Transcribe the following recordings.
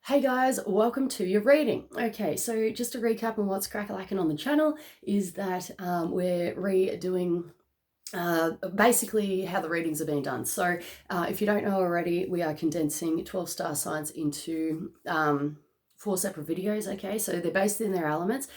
Hey guys, welcome to your reading. Okay, so just to recap on what's crack-a-lacking on the channel is that we're redoing basically how the readings are being done. So if you don't know already, we are condensing 12 star signs into 4 separate videos, okay? So they're based in their elements.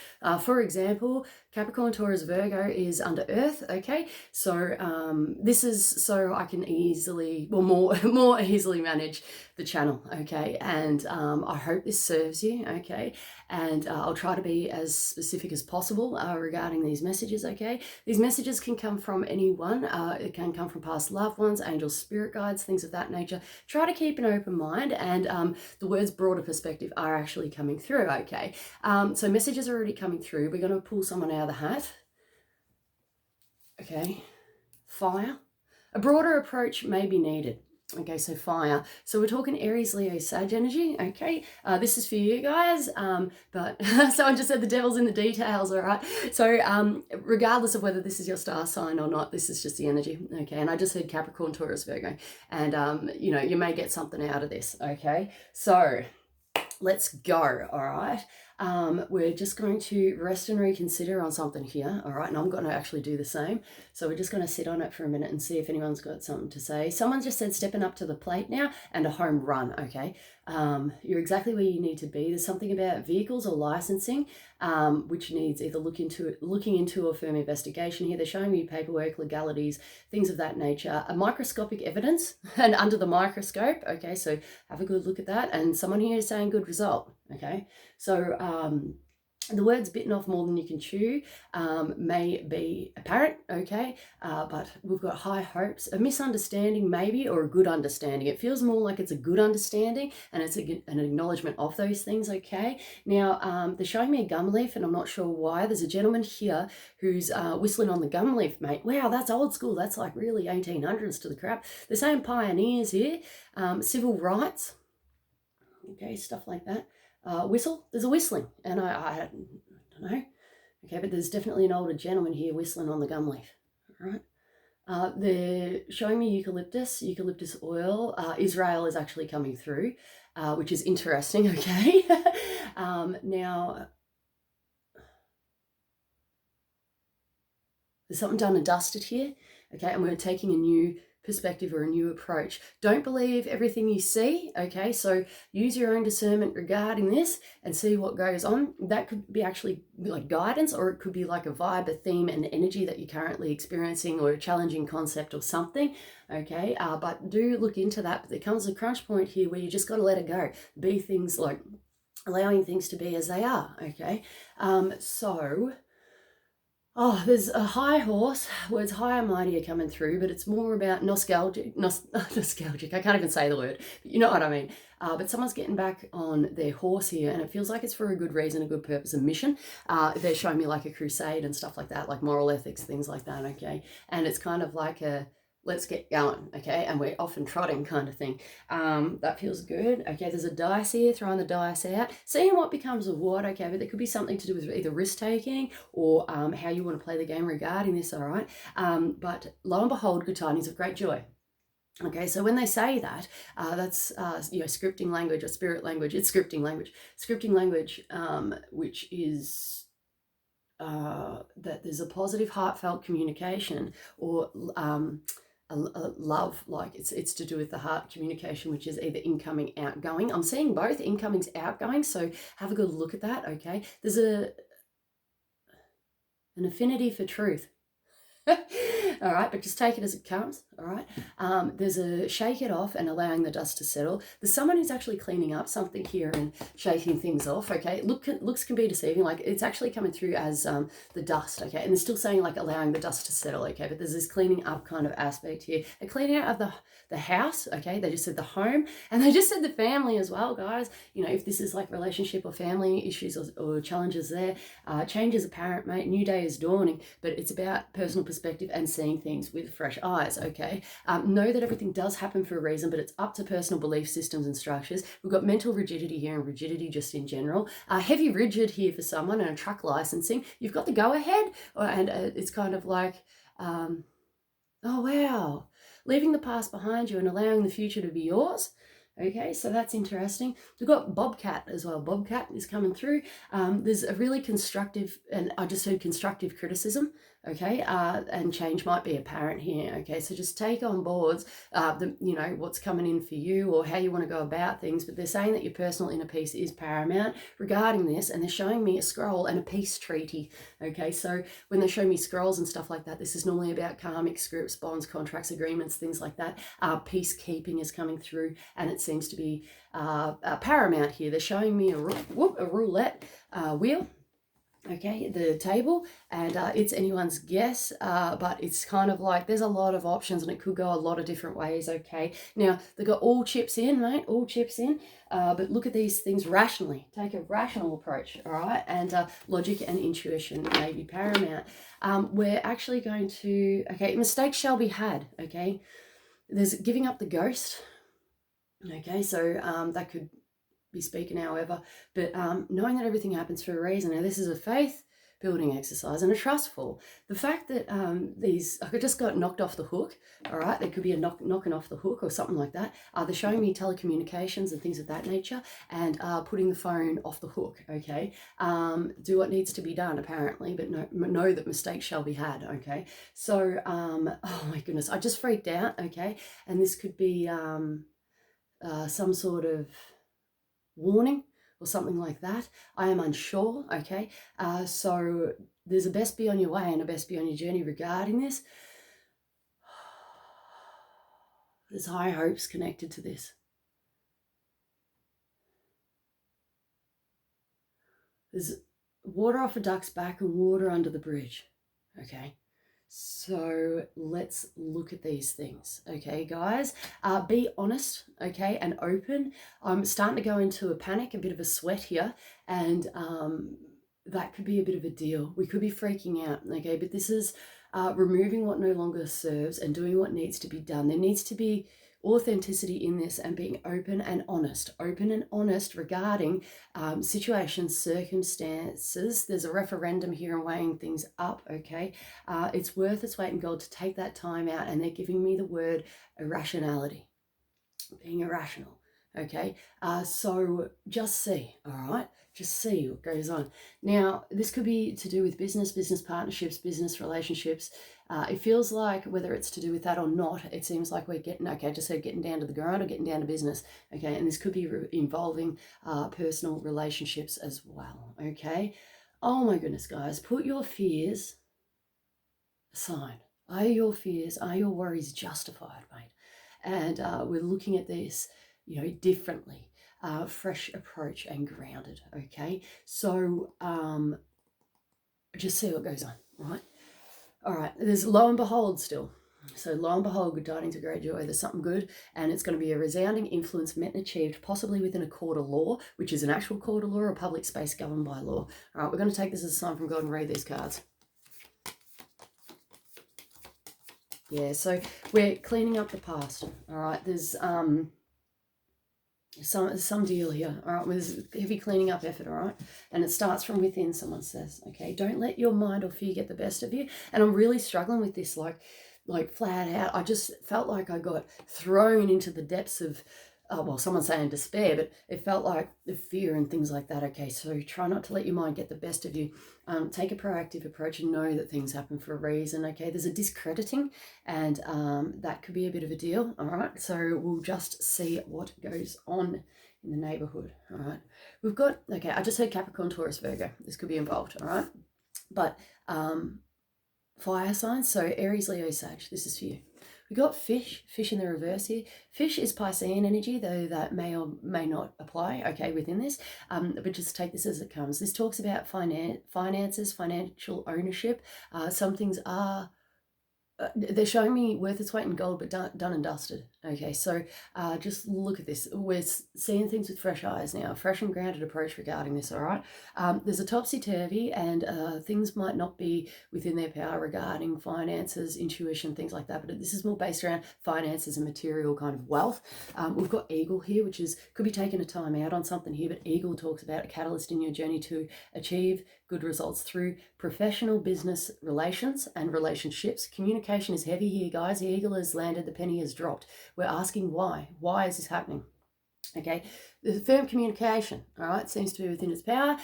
For example, Capricorn, Taurus, Virgo is under Earth, okay? So this is so I can easily, well, more easily manage the channel, okay? And I hope this serves you, okay? And I'll try to be as specific as possible regarding these messages, okay? These messages can come from anyone. It can come from past loved ones, angels, spirit guides, things of that nature. Try to keep an open mind, and the words broader perspective are actually coming through, okay? So messages are already coming through. We're going to pull someone out of the hat. Okay, fire. A broader approach may be needed. Okay, so fire. So we're talking Aries, Leo, Sag energy. Okay, this is for you guys. But someone just said the devil's in the details. All right. So regardless of whether this is your star sign or not, this is just the energy. Okay, and I just said Capricorn, Taurus, Virgo, and you may get something out of this. Okay, so let's go. All right. We're just going to rest and reconsider on something here. All right. And I'm going to actually do the same. So we're just going to sit on it for a minute and see if anyone's got something to say. Someone just said stepping up to the plate now and a home run. Okay. You're exactly where you need to be. There's something about vehicles or licensing, which needs either looking into a firm investigation here. They're showing me paperwork, legalities, things of that nature, a microscopic evidence and under the microscope. Okay. So have a good look at that. And someone here is saying good result. Okay. So the words bitten off more than you can chew may be apparent, okay, but we've got high hopes. A misunderstanding maybe, or a good understanding. It feels more like it's a good understanding and it's an acknowledgement of those things, okay. Now they're showing me a gum leaf and I'm not sure why. There's a gentleman here who's whistling on the gum leaf, mate. Wow, that's old school. That's like really 1800s to the crap. They're saying pioneers here, civil rights, okay, stuff like that. Whistle, there's a whistling, and I don't know, okay, but there's definitely an older gentleman here whistling on the gum leaf, all right? They're showing me eucalyptus oil. Israel is actually coming through, which is interesting, okay? Now, there's something done and dusted here, okay, and we're taking a new perspective or a new approach. Don't believe everything you see, okay? So use your own discernment regarding this and see what goes on. That could be actually like guidance, or it could be like a vibe, a theme, an energy that you're currently experiencing, or a challenging concept or something, okay? But do look into that. But there comes a crunch point here where you just got to let it go. Be things like allowing things to be as they are, okay? Oh, there's a high horse. Words high and mighty are coming through, but it's more about nostalgic. Nostalgic. I can't even say the word. But you know what I mean. But someone's getting back on their horse here, and it feels like it's for a good reason, a good purpose, a mission. They're showing me like a crusade and stuff like that, like moral ethics, things like that. Okay, and it's kind of like a let's get going, okay, and we're off and trotting kind of thing. That feels good. Okay, there's a dice here, throwing the dice out, seeing what becomes of what, okay, but there could be something to do with either risk-taking or how you want to play the game regarding this, all right? But lo and behold, good tidings of great joy. Okay, so when they say that, that's scripting language or spirit language. It's scripting language. Scripting language, which is that there's a positive, heartfelt communication, or a love, like it's to do with the heart communication, which is either incoming, outgoing. I'm seeing both incomings, outgoing, so have a good look at that, okay? There's an affinity for truth. All right, but just take it as it comes, all right? There's a shake it off and allowing the dust to settle. There's someone who's actually cleaning up something here and shaking things off, okay? Looks can be deceiving, like it's actually coming through as the dust, okay? And they're still saying like allowing the dust to settle, okay? But there's this cleaning up kind of aspect here. A cleaning out of the house, okay? They just said the home, and they just said the family as well, guys. You know, if this is like relationship or family issues or challenges there, change is apparent, mate. New day is dawning, but it's about personal perspective and seeing things with fresh eyes, okay? Know that everything does happen for a reason, but it's up to personal belief systems and structures. We've got mental rigidity here and rigidity just in general. Heavy rigid here for someone, and a truck licensing. You've got the go ahead, and it's kind of like, oh wow, leaving the past behind you and allowing the future to be yours. Okay, so that's interesting. We've got Bobcat as well. Bobcat is coming through. There's a really constructive, and I just heard constructive criticism, okay, and change might be apparent here, okay, so just take on board, what's coming in for you or how you want to go about things, but they're saying that your personal inner peace is paramount regarding this, and they're showing me a scroll and a peace treaty, okay, so when they show me scrolls and stuff like that, this is normally about karmic scripts, bonds, contracts, agreements, things like that. Peacekeeping is coming through, and it seems to be paramount here. They're showing me a roulette wheel, okay, the table, and it's anyone's guess, but it's kind of like there's a lot of options and it could go a lot of different ways, okay. Now, they've got all chips in, mate, all chips in, but look at these things rationally. Take a rational approach, all right, and logic and intuition may be paramount. We're actually going to, okay, mistakes shall be had, okay. There's giving up the ghost, okay, so that could be speaking however, but knowing that everything happens for a reason. Now, this is a faith building exercise and a trustful. The fact that I just got knocked off the hook, all right, there could be a knocking off the hook or something like that. They're showing me telecommunications and things of that nature, and putting the phone off the hook, okay. Do what needs to be done, apparently, but know that mistakes shall be had, okay. So, oh my goodness, I just freaked out, okay, and this could be some sort of warning or something like that. I am unsure, okay. So there's a best be on your way and a best be on your journey regarding this. There's high hopes connected to this. There's water off a duck's back and water under the bridge, okay. So let's look at these things, okay, guys. Be honest, okay, and open. I'm starting to go into a panic, a bit of a sweat here, and that could be a bit of a deal. We could be freaking out, okay, but this is removing what no longer serves and doing what needs to be done. There needs to be authenticity in this and being open and honest regarding situations, circumstances. There's a referendum here and weighing things up, okay. It's worth its weight in gold to take that time out, and they're giving me the word irrationality, being irrational, okay. So just see, all right, just see what goes on. Now, this could be to do with business partnerships, business relationships. It feels like, whether it's to do with that or not, it seems like we're getting, okay, just said getting down to the grind or getting down to business, okay, and this could be involving personal relationships as well, okay. Oh my goodness, guys, put your fears aside. Are your fears, are your worries justified, mate? And we're looking at this, differently, fresh approach and grounded, okay. So just see what goes on, right? All right, there's lo and behold still. So lo and behold, good tidings of great joy. There's something good, and it's going to be a resounding influence met and achieved, possibly within a court of law, which is an actual court of law, or public space governed by law. All right, we're going to take this as a sign from God and read these cards. Yeah, so we're cleaning up the past. All right, there's some deal here, all right, with heavy cleaning up effort, all right, and it starts from within, someone says, okay. Don't let your mind or fear get the best of you. And I'm really struggling with this, like flat out. I just felt like I got thrown into the depths of well, someone's saying despair, but it felt like the fear and things like that, okay. So try not to let your mind get the best of you. Take a proactive approach and know that things happen for a reason, okay. There's a discrediting, and that could be a bit of a deal, all right. So we'll just see what goes on in the neighborhood, all right. We've got, okay, I just heard Capricorn, Taurus, Virgo. This could be involved, all right. But fire signs, so Aries, Leo, Sag, this is for you. We got fish in the reverse here. Fish is Piscean energy, though that may or may not apply, okay, within this. But just take this as it comes. This talks about finances, financial ownership. Some things are, they're showing me worth its weight in gold, but done and dusted. Okay, so just look at this. We're seeing things with fresh eyes now, fresh and grounded approach regarding this, all right? There's a topsy-turvy, and things might not be within their power regarding finances, intuition, things like that, but this is more based around finances and material kind of wealth. We've got Eagle here, which could be taking a time out on something here, but Eagle talks about a catalyst in your journey to achieve good results through professional business relations and relationships. Communication is heavy here, guys. The eagle has landed, the penny has dropped. We're asking why. Why is this happening? Okay, the firm communication, all right, seems to be within its power.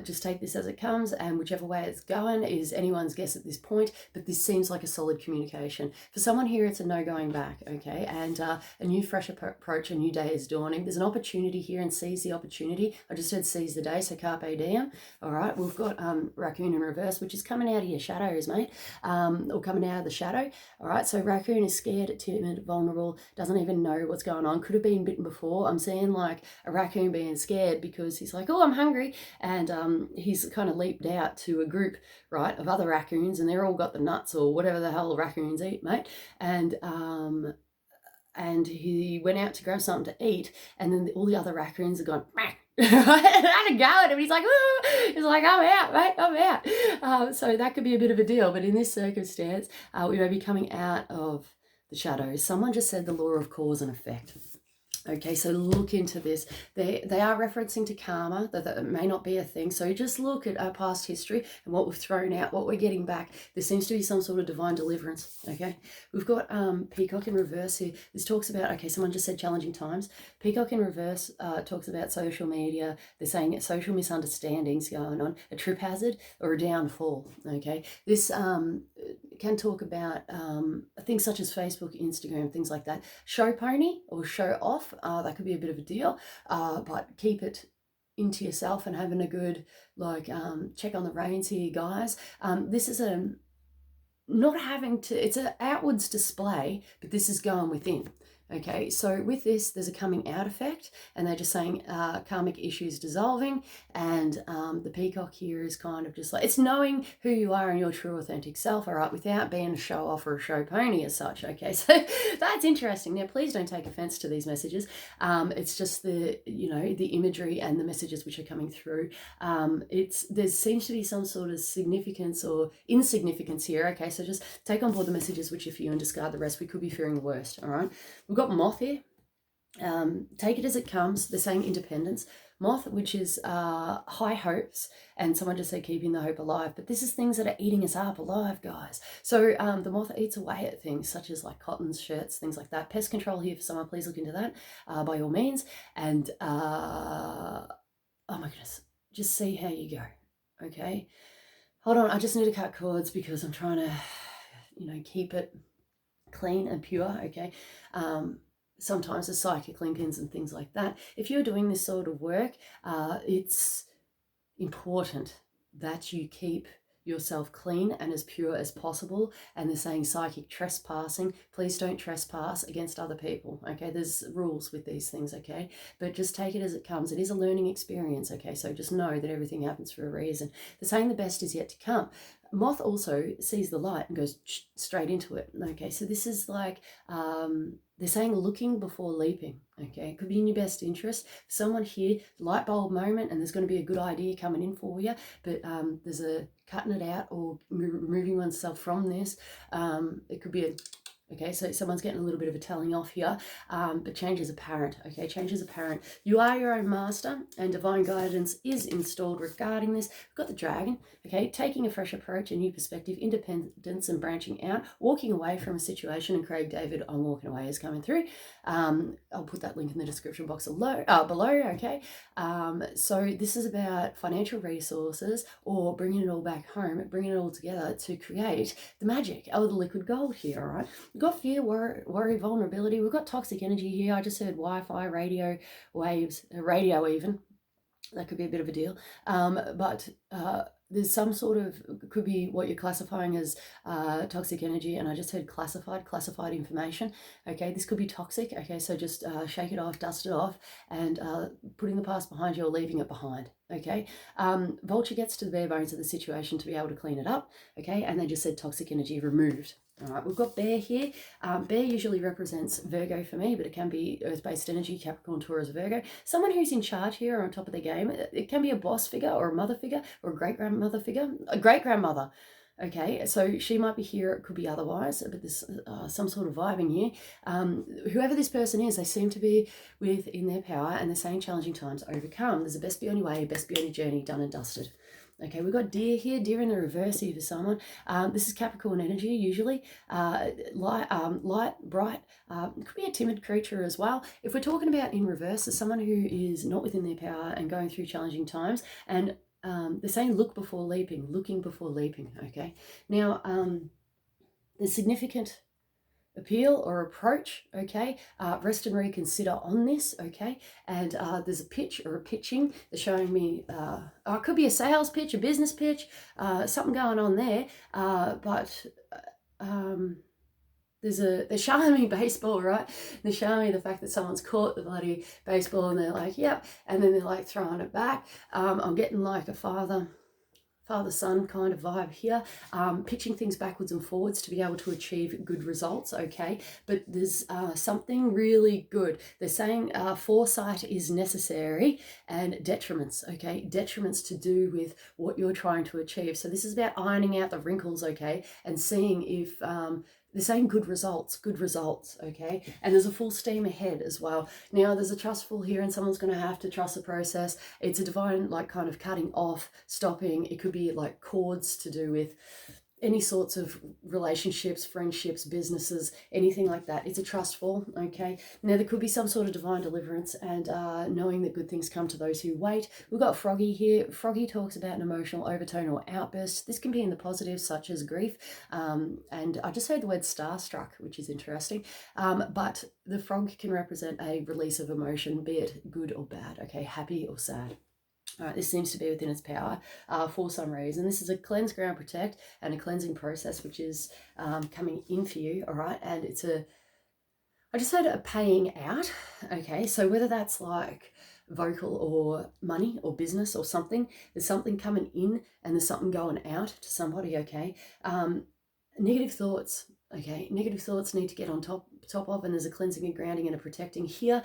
Just take this as it comes, and whichever way it's going is anyone's guess at this point, but this seems like a solid communication. For someone here, it's a no going back, okay, and a new fresh approach, a new day is dawning. There's an opportunity here, and seize the opportunity. I just said seize the day, so carpe diem, all right. We've got raccoon in reverse, which is coming out of your shadows, mate, or coming out of the shadow, all right. So raccoon is scared, timid, vulnerable, doesn't even know what's going on, could have been bitten before. I'm seeing like a raccoon being scared because he's like, oh, I'm hungry, and he's kind of leaped out to a group, right, of other raccoons, and they're all got the nuts or whatever the hell raccoons eat, mate, and he went out to grab something to eat, and then all the other raccoons are going, and had a go at him. He's like, ooh. He's like, I'm out, mate, I'm out. So that could be a bit of a deal, but in this circumstance, we may be coming out of the shadows. Someone just said the law of cause and effect. Okay, so look into this. They are referencing to karma, that may not be a thing. So just look at our past history and what we've thrown out, what we're getting back. There seems to be some sort of divine deliverance, okay? We've got Peacock in reverse here. This talks about, okay, someone just said challenging times. Peacock in reverse talks about social media. They're saying social misunderstandings going on, a trip hazard or a downfall, okay? This can talk about things such as Facebook, Instagram, things like that. Show pony or show off. That could be a bit of a deal, but keep it into yourself and having a good check on the reins here, guys. This is not having to, it's an outwards display, but this is going within. Okay, so with this, there's a coming out effect, and they're just saying karmic issues dissolving, and the peacock here is kind of just like, it's knowing who you are and your true authentic self, all right, without being a show off or a show pony as such, okay? So that's interesting. Now, please don't take offense to these messages. It's just the imagery and the messages which are coming through. There seems to be some sort of significance or insignificance here, okay? So just take on board the messages which are for you and discard the rest. We could be fearing the worst, all right? We've got moth here. Take it as it comes. They're saying independence. Moth, which is high hopes, and someone just said keeping the hope alive. But this is things that are eating us up alive, guys. So the moth eats away at things such as like cottons, shirts, things like that. Pest control here for someone. Please look into that by all means. And oh my goodness, just see how you go. Okay, hold on. I just need to cut cords because I'm trying to, keep it clean and pure, okay? Sometimes there's psychic link-ins and things like that. If you're doing this sort of work, it's important that you keep yourself clean and as pure as possible. And they're saying psychic trespassing. Please don't trespass against other people, okay? There's rules with these things, okay? But just take it as it comes. It is a learning experience, okay? So just know that everything happens for a reason. They're saying the best is yet to come. Moth also sees the light and goes straight into it, okay? So this is like, they're saying looking before leaping, okay? It could be in your best interest. Someone here, light bulb moment, and there's going to be a good idea coming in for you, but there's a cutting it out or removing oneself from this. It could be okay, so someone's getting a little bit of a telling off here, but change is apparent, okay? Change is apparent. You are your own master, and divine guidance is installed regarding this. We've got the dragon, okay? Taking a fresh approach, a new perspective, independence and branching out, walking away from a situation, and Craig David, I'm walking away, is coming through. I'll put that link in the description box below, okay? So this is about financial resources or bringing it all back home, bringing it all together to create the magic or the liquid gold here, all right? We've got fear, worry, vulnerability. We've got toxic energy here. I just heard Wi-Fi, radio waves, radio even. That could be a bit of a deal. But there's some sort of, could be what you're classifying as toxic energy. And I just heard classified information. Okay, this could be toxic. Okay, so just shake it off, dust it off, and putting the past behind you or leaving it behind. Okay, Vulture gets to the bare bones of the situation to be able to clean it up. Okay, and they just said toxic energy removed. All right, we've got Bear here. Bear usually represents Virgo for me, but it can be earth-based energy, Capricorn, Taurus, Virgo. Someone who's in charge here or on top of their game. It can be a boss figure or a mother figure or a great-grandmother figure. A great-grandmother. Okay, so she might be here, it could be otherwise, but there's some sort of vibing here. Whoever this person is, they seem to be within their power, and they're saying challenging times overcome. There's a best be on your way, best be on your journey, done and dusted. Okay, we've got deer here, deer in the reverse here for someone. This is Capricorn energy, usually. Light, bright. It could be a timid creature as well. If we're talking about in reverse, as someone who is not within their power and going through challenging times, and they're saying look before leaping, looking before leaping, okay? Now, there's significant appeal or approach, okay? Rest and reconsider on this, okay? And there's a pitch or a pitching. They're showing me, it could be a sales pitch, a business pitch, something going on there, but they're showing me baseball, right? They're showing me the fact that someone's caught the bloody baseball and they're like, yep, and then they're like throwing it back. I'm getting like a father-son kind of vibe here, pitching things backwards and forwards to be able to achieve good results, okay? But there's something really good. They're saying foresight is necessary and detriments, okay? Detriments to do with what you're trying to achieve. So this is about ironing out the wrinkles, okay? And seeing if... they're saying good results, okay? And there's a full steam ahead as well. Now, there's a trustful here and someone's going to have to trust the process. It's a divine, like, kind of cutting off, stopping. It could be like cords to do with any sorts of relationships, friendships, businesses, anything like that. It's a trustful, okay? Now, there could be some sort of divine deliverance and knowing that good things come to those who wait. We've got Froggy here. Froggy talks about an emotional overtone or outburst. This can be in the positive, such as grief. And I just heard the word starstruck, which is interesting. But the frog can represent a release of emotion, be it good or bad, okay? Happy or sad. All right, this seems to be within its power for some reason. This is a cleanse, ground, protect, and a cleansing process, which is coming in for you, all right? And it's I just heard a paying out, okay? So whether that's like vocal or money or business or something, there's something coming in and there's something going out to somebody, okay? Negative thoughts. Okay, negative thoughts need to get on top of, and there's a cleansing and grounding and a protecting here.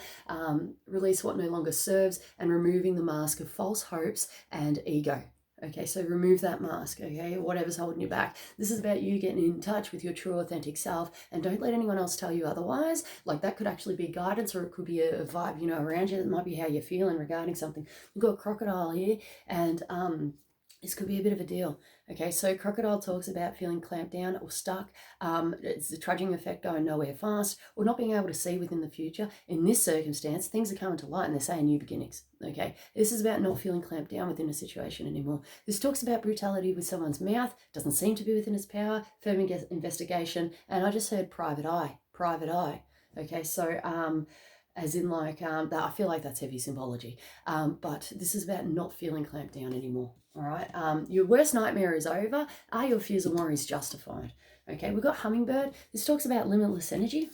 Release what no longer serves and removing the mask of false hopes and ego. Okay, so remove that mask, okay, whatever's holding you back. This is about you getting in touch with your true authentic self, and don't let anyone else tell you otherwise. Like, that could actually be guidance, or it could be a vibe, you know, around you. That might be how you're feeling regarding something. We've got a crocodile here, and this could be a bit of a deal. Okay, so crocodile talks about feeling clamped down or stuck. It's the trudging effect, going nowhere fast, or not being able to see within the future. In this circumstance, things are coming to light and they're saying new beginnings. Okay, this is about not feeling clamped down within a situation anymore. This talks about brutality with someone's mouth, doesn't seem to be within its power, firm investigation, and I just heard private eye. Okay, so as in like, I feel like that's heavy symbology, but this is about not feeling clamped down anymore. All right, your worst nightmare is over. Are your fears and worries justified? Okay, we've got hummingbird. This talks about limitless energy.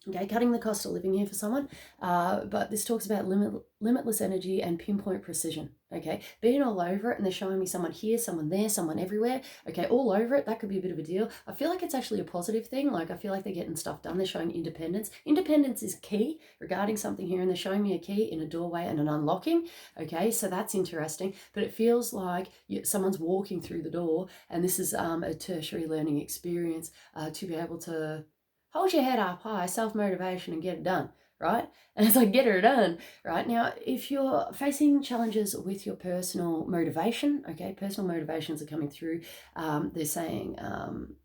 Okay, cutting the cost of living here for someone, but this talks about limitless energy and pinpoint precision. Okay, being all over it, and they're showing me someone here, someone there, someone everywhere. Okay, all over it. That could be a bit of a deal. I feel like it's actually a positive thing. Like, I feel like they're getting stuff done. They're showing independence. Independence is key regarding something here, and they're showing me a key in a doorway and an unlocking. Okay, so that's interesting. But it feels like someone's walking through the door, and this is a tertiary learning experience to be able to hold your head up high, self-motivation, and get it done, right? And it's like, get her done, right? Now, if you're facing challenges with your personal motivation, okay, personal motivations are coming through. They're saying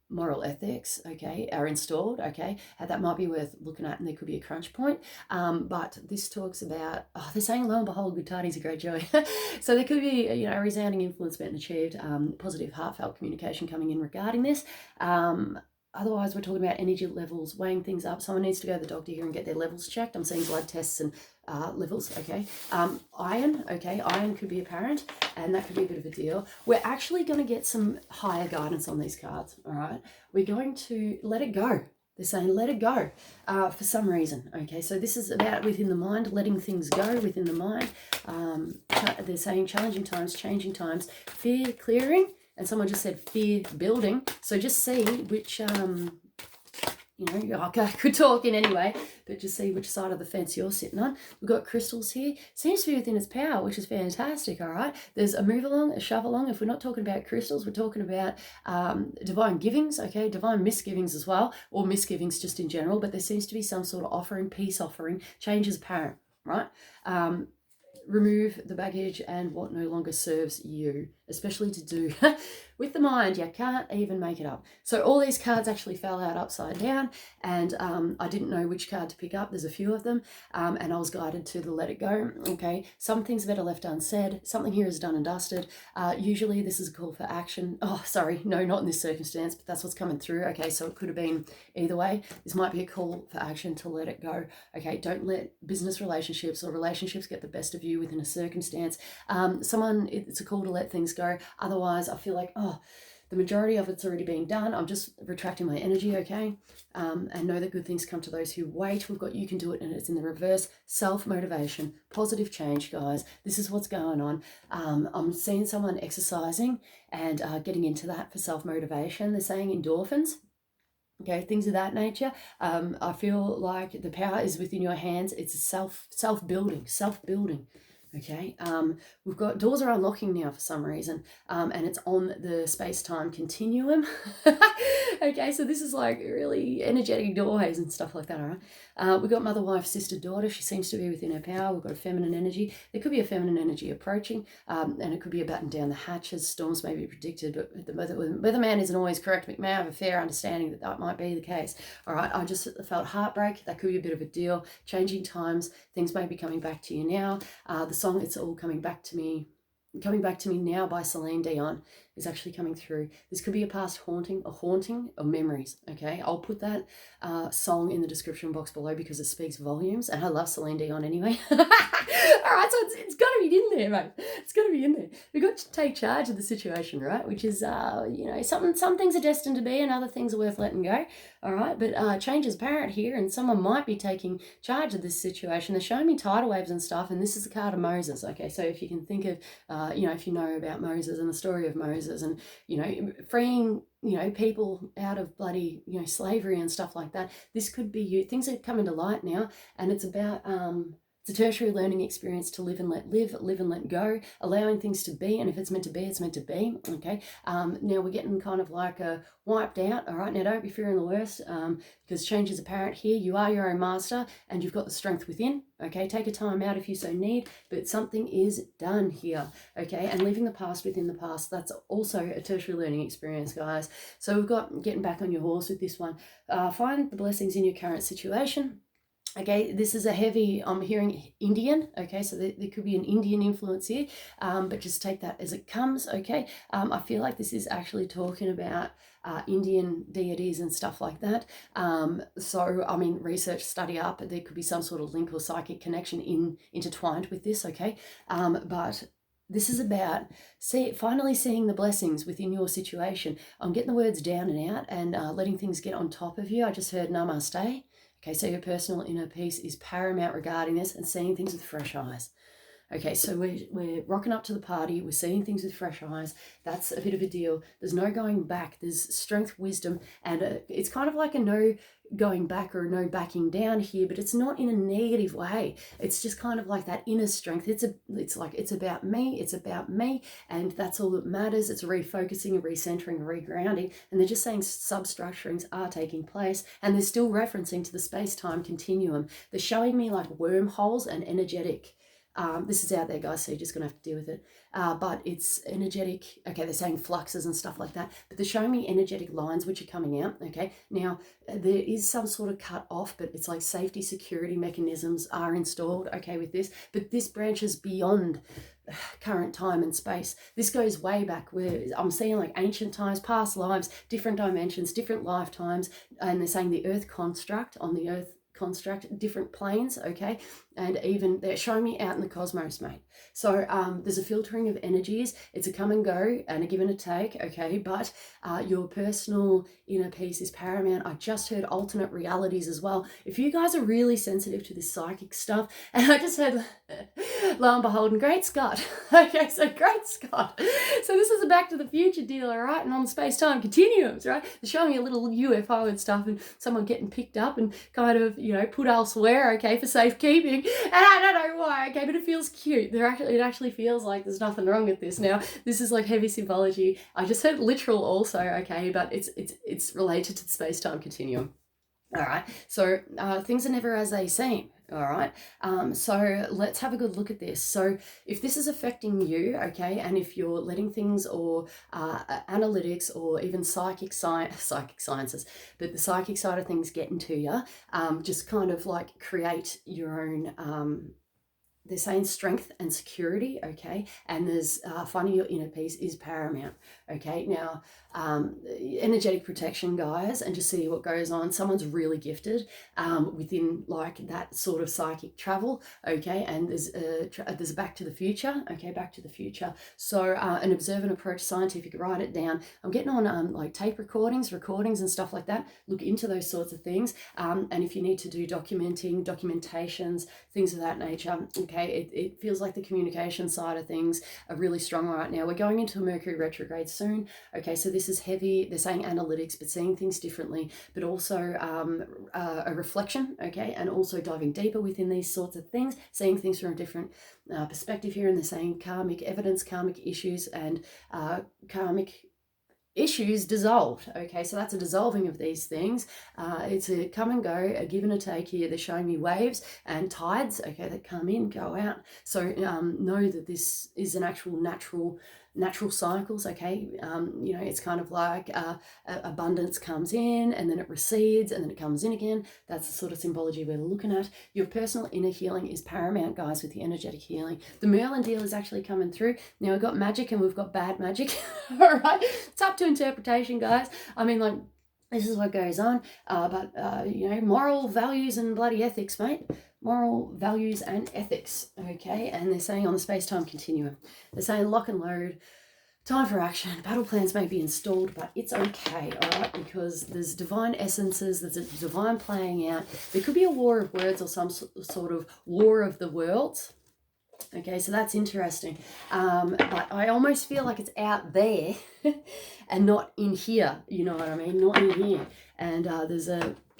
moral ethics, okay, are installed, okay, and that might be worth looking at, and there could be a crunch point. But this talks about, they're saying, lo and behold, good tidings of great joy. So there could be, you know, a resounding influence being achieved, positive, heartfelt communication coming in regarding this. Otherwise, we're talking about energy levels, weighing things up. Someone needs to go to the doctor here and get their levels checked. I'm seeing blood tests and levels, okay. Iron, okay, iron could be apparent, and that could be a bit of a deal. We're actually going to get some higher guidance on these cards, all right. We're going to let it go. They're saying let it go for some reason, okay. So this is about within the mind, letting things go within the mind. They're saying challenging times, changing times, fear clearing. And someone just said fear building. So just see which, you know, I could talk in anyway, but just see which side of the fence you're sitting on. We've got crystals here. Seems to be within its power, which is fantastic, all right? There's a move along, a shove along. If we're not talking about crystals, we're talking about divine givings, okay? Divine misgivings as well, or misgivings just in general, but there seems to be some sort of offering, peace offering, change is apparent, right? remove the baggage and what no longer serves you, especially to do with the mind. You can't even make it up. So all these cards actually fell out upside down, and I didn't know which card to pick up. There's a few of them, and I was guided to the let it go. Okay, some things better left unsaid. Something here is done and dusted. Usually this is a call for action. Oh, sorry, no, not in this circumstance, but that's what's coming through. Okay, so it could have been either way. This might be a call for action to let it go. Okay, don't let business relationships or relationships get the best of you within a circumstance. It's a call to let things go. Otherwise, I feel like, oh, the majority of it's already being done. I'm just retracting my energy, okay? And know that good things come to those who wait. We've got you can do it, and it's in the reverse. Self-motivation, positive change, guys. This is what's going on. I'm seeing someone exercising and getting into that for self-motivation. They're saying endorphins. Okay, things of that nature. I feel like the power is within your hands. It's a self-building. Okay, we've got doors are unlocking now for some reason, and it's on the space-time continuum. Okay, so this is like really energetic doorways and stuff like that, all right? We've got mother, wife, sister, daughter. She seems to be within her power. We've got a feminine energy. There could be a feminine energy approaching, and it could be a batten down the hatches. Storms may be predicted, but the weatherman isn't always correct. We may have a fair understanding that that might be the case. All right, I just felt heartbreak. That could be a bit of a deal. Changing times. Things may be coming back to you now. The song "It's All Coming Back to Me Now" by Celine Dion is actually coming through. This could be a past haunting of memories. Okay, I'll put that song in the description box below because it speaks volumes, and I love Celine Dion anyway. All right, so it's got to be in there, mate. It's got to be in there. We've got to take charge of the situation, right? Which is, some things are destined to be, and other things are worth letting go. All right, but change is apparent here, and someone might be taking charge of this situation. They're showing me tidal waves and stuff, and this is the card of Moses. Okay, so if you can think of, if you know about Moses and the story of Moses, and freeing people out of bloody slavery and stuff like that, this could be you. Things are coming to light now, and it's about it's a tertiary learning experience to live and let go, allowing things to be, and if it's meant to be, it's meant to be. Okay, now we're getting kind of like wiped out. All right, now don't be fearing the worst, because change is apparent here. You are your own master, and you've got the strength within. Okay, take a time out if you so need, but something is done here. Okay, and leaving the past within the past, that's also a tertiary learning experience, guys. So we've got getting back on your horse with this one. Find the blessings in your current situation. Okay, this is a heavy, I'm hearing Indian, okay, so there could be an Indian influence here, but just take that as it comes, okay. I feel like this is actually talking about Indian deities and stuff like that. So, I mean, research, study up, there could be some sort of link or psychic connection intertwined with this, okay. But this is about finally seeing the blessings within your situation. I'm getting the words down and out and letting things get on top of you. I just heard namaste. Okay, so your personal inner peace is paramount regarding this, and seeing things with fresh eyes. Okay, so we're rocking up to the party. We're seeing things with fresh eyes. That's a bit of a deal. There's no going back. There's strength, wisdom, and it's kind of like a no going back or no backing down here, but it's not in a negative way. It's just kind of like that inner strength. It's about me. It's about me, and that's all that matters. It's a refocusing, a recentering, a regrounding, and they're just saying substructurings are taking place, and they're still referencing to the space-time continuum. They're showing me like wormholes and energetic. This is out there, guys, so you're just going to have to deal with it. But it's energetic. Okay, they're saying fluxes and stuff like that, but they're showing me energetic lines which are coming out. Okay, now there is some sort of cut off, but it's like safety, security mechanisms are installed, okay, with this. But this branches beyond current time and space. This goes way back, where I'm seeing like ancient times, past lives, different dimensions, different lifetimes, and they're saying the earth construct on the earth construct, different planes, okay, and even they're showing me out in the cosmos, mate. So there's a filtering of energies. It's a come and go and a give and a take, okay, but your personal inner peace is paramount. I just heard alternate realities as well. If you guys are really sensitive to this psychic stuff, and I just heard lo and behold, and Great Scott. Okay, so Great Scott. So this is a Back to the Future deal, all right, and on the space-time continuums, right? They're showing me a little UFO and stuff, and someone getting picked up and kind of, put elsewhere, okay, for safekeeping. And I don't know why, okay, but it feels cute. It actually feels like there's nothing wrong with this. Now, this is like heavy symbology. I just heard literal also, okay, but it's related to the space-time continuum. All right. So things are never as they seem. All right. So let's have a good look at this. So if this is affecting you, okay, and if you're letting things or analytics or even psychic sciences, but the psychic side of things get into you, just kind of like create your own. They're saying strength and security, okay, and there's finding your inner peace is paramount, okay. Now energetic protection, guys, and just see what goes on. Someone's really gifted within like that sort of psychic travel, okay, and there's a back to the future, okay, back to the future. So an observant approach, scientific, write it down. I'm getting on like tape recordings and stuff like that. Look into those sorts of things, and if you need to do documentations, things of that nature, okay, it feels like the communication side of things are really strong right now. We're going into a Mercury retrograde soon, okay, so this is heavy. They're saying analytics, but seeing things differently, but also a reflection, okay, and also diving deeper within these sorts of things, seeing things from a different perspective here. And they're saying karmic evidence, karmic issues, and karmic issues dissolved, okay, so that's a dissolving of these things. It's a come and go, a give and a take here. They're showing me waves and tides, okay, that come in, go out. So know that this is an actual natural cycles, okay. You know, it's kind of like abundance comes in and then it recedes and then it comes in again. That's the sort of symbology we're looking at. Your personal inner healing is paramount, guys, with the energetic healing. The Merlin deal is actually coming through. Now we've got magic and we've got bad magic. All right, it's up to interpretation, guys. I mean, like, this is what goes on, but you know, moral values and bloody ethics, mate. Moral values and ethics, okay. And they're saying on the space-time continuum, they're saying lock and load, time for action. Battle plans may be installed, but it's okay, all right, because there's divine essences, there's a divine playing out. There could be a war of words or some sort of war of the worlds. Okay, so that's interesting. But I almost feel like it's out there and not in here. You know what I mean? Not in here. And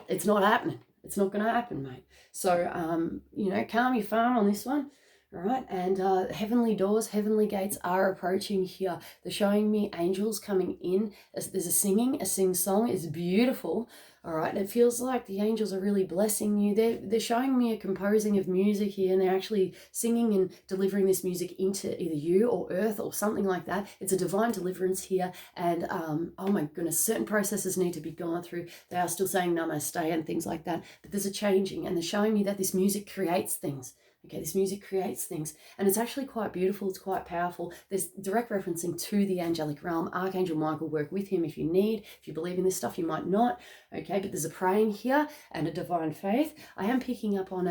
it's not happening. It's not going to happen, mate. So, you know, calm your farm on this one. All right, and heavenly doors, heavenly gates are approaching here. They're showing me angels coming in. There's a sing-song. It's beautiful. All right, it feels like the angels are really blessing you. They're showing me a composing of music here, and they're actually singing and delivering this music into either you or earth or something like that. It's a divine deliverance here, and oh my goodness, certain processes need to be gone through. They are still saying namaste and things like that, but there's a changing, and they're showing me that this music creates things. Okay, this music creates things, and it's actually quite beautiful. It's quite powerful. There's direct referencing to the angelic realm. Archangel Michael, work with him if you need. If you believe in this stuff, you might not. Okay, but there's a praying here and a divine faith. I am picking up on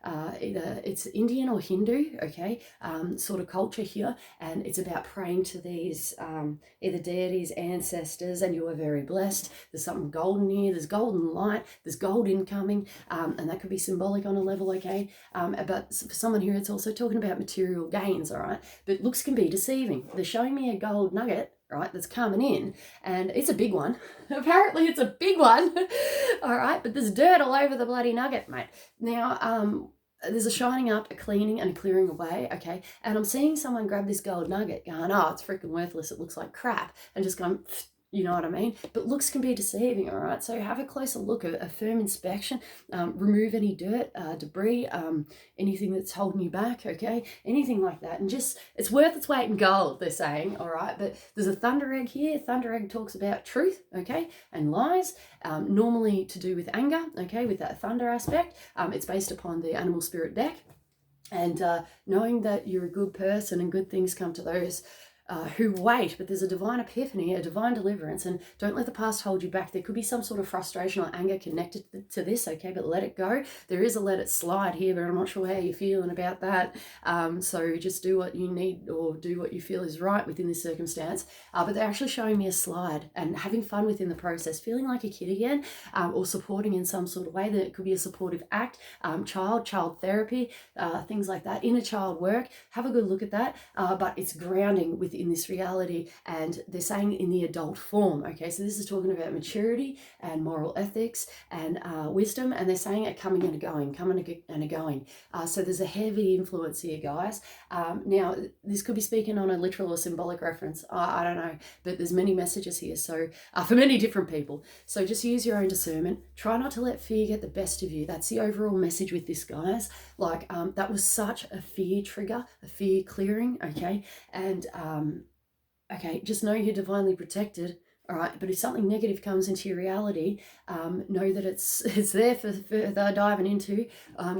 either it's Indian or Hindu, okay, sort of culture here, and it's about praying to these either deities, ancestors, and you are very blessed. There's something golden here. There's golden light. There's gold incoming, and that could be symbolic on a level, okay. But for someone here, it's also talking about material gains, all right. But looks can be deceiving. They're showing me a gold nugget, right, that's coming in, and it's a big one. Apparently it's a big one. All right, but there's dirt all over the bloody nugget, mate. Now there's a shining up, a cleaning, and a clearing away, okay. And I'm seeing someone grab this gold nugget going, oh, it's freaking worthless, it looks like crap, and just going, you know what I mean? But looks can be deceiving, all right? So have a closer look, a firm inspection, remove any dirt, debris, anything that's holding you back, okay? Anything like that. And just, it's worth its weight in gold, they're saying, all right? But there's a thunder egg here. Thunder egg talks about truth, okay? And lies, normally to do with anger, okay? With that thunder aspect. It's based upon the animal spirit deck. And knowing that you're a good person and good things come to those who wait, but there's a divine epiphany, a divine deliverance, and don't let the past hold you back. There could be some sort of frustration or anger connected to this, okay, but let it go. There is a let it slide here, but I'm not sure how you're feeling about that. So just do what you need or do what you feel is right within this circumstance. But they're actually showing me a slide and having fun within the process, feeling like a kid again, or supporting in some sort of way. That it could be a supportive act, child therapy, things like that, inner child work. Have a good look at that, but it's grounding within in this reality, and they're saying in the adult form. Okay, so this is talking about maturity and moral ethics and wisdom, and they're saying it coming and going, coming and going. So there's a heavy influence here, guys. Now, this could be speaking on a literal or symbolic reference. I don't know, but there's many messages here, so for many different people. So just use your own discernment. Try not to let fear get the best of you. That's the overall message with this, guys. Like, that was such a fear trigger, a fear clearing, okay? And, okay, just know you're divinely protected. All right, but if something negative comes into your reality, know that it's there for the diving into,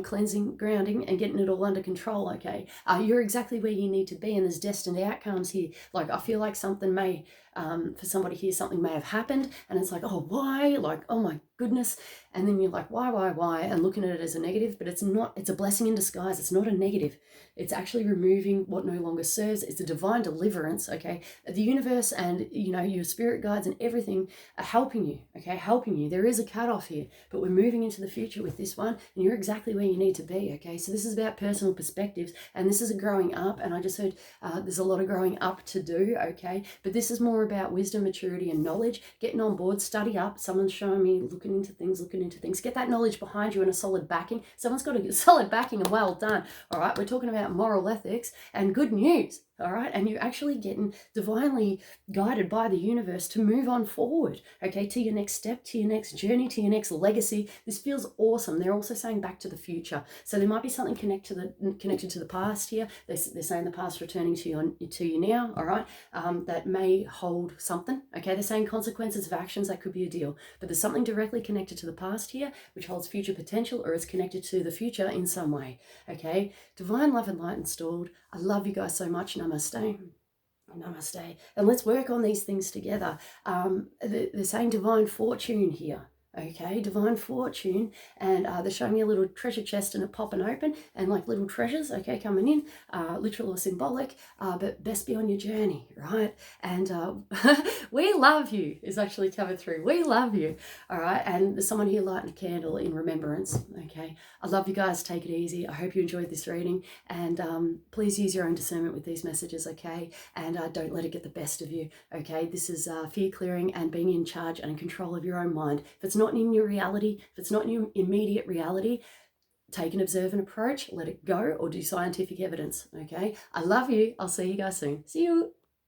cleansing, grounding, and getting it all under control. Okay, you're exactly where you need to be, and there's destined outcomes here. Like, I feel like something may, for somebody here, something may have happened, and it's like, oh, why? Like, oh my goodness. And then you're like, why? And looking at it as a negative, but it's not. It's a blessing in disguise. It's not a negative. It's actually removing what no longer serves. It's a divine deliverance. Okay, the universe and your spirit guides and everything are helping you. Okay, helping you. There is a cutoff here, but we're moving into the future with this one, and you're exactly where you need to be. Okay, so this is about personal perspectives, and this is a growing up. And I just heard there's a lot of growing up to do. Okay, but this is more about wisdom, maturity, and knowledge. Getting on board, study up. Someone's showing me looking into things. Get that knowledge behind you and a solid backing. Someone's got a solid backing, and well done. All right, we're talking about moral ethics and good news. All right, and you're actually getting divinely guided by the universe to move on forward, okay, to your next step, to your next journey, to your next legacy. This feels awesome. They're also saying back to the future, so there might be something connected to the past here. They're saying the past returning to you now. All right, that may hold something. Okay, they're saying consequences of actions. That could be a deal, but there's something directly connected to the past here, which holds future potential, or is connected to the future in some way. Okay, divine love and light installed. I love you guys so much. Namaste. Namaste. And let's work on these things together. They're saying divine fortune here. Okay, divine fortune, and they're showing me a little treasure chest and it popping open, and like little treasures, okay, coming in, literal or symbolic, but best be on your journey, right? And we love you is actually coming through. We love you, all right? And there's someone here lighting a candle in remembrance, okay? I love you guys. Take it easy. I hope you enjoyed this reading, and please use your own discernment with these messages, okay? And don't let it get the best of you, okay? This is fear clearing and being in charge and in control of your own mind. If it's not in your reality, if it's not in your immediate reality, take an observant approach, let it go, or do scientific evidence, okay? I love you. I'll see you guys soon. See you.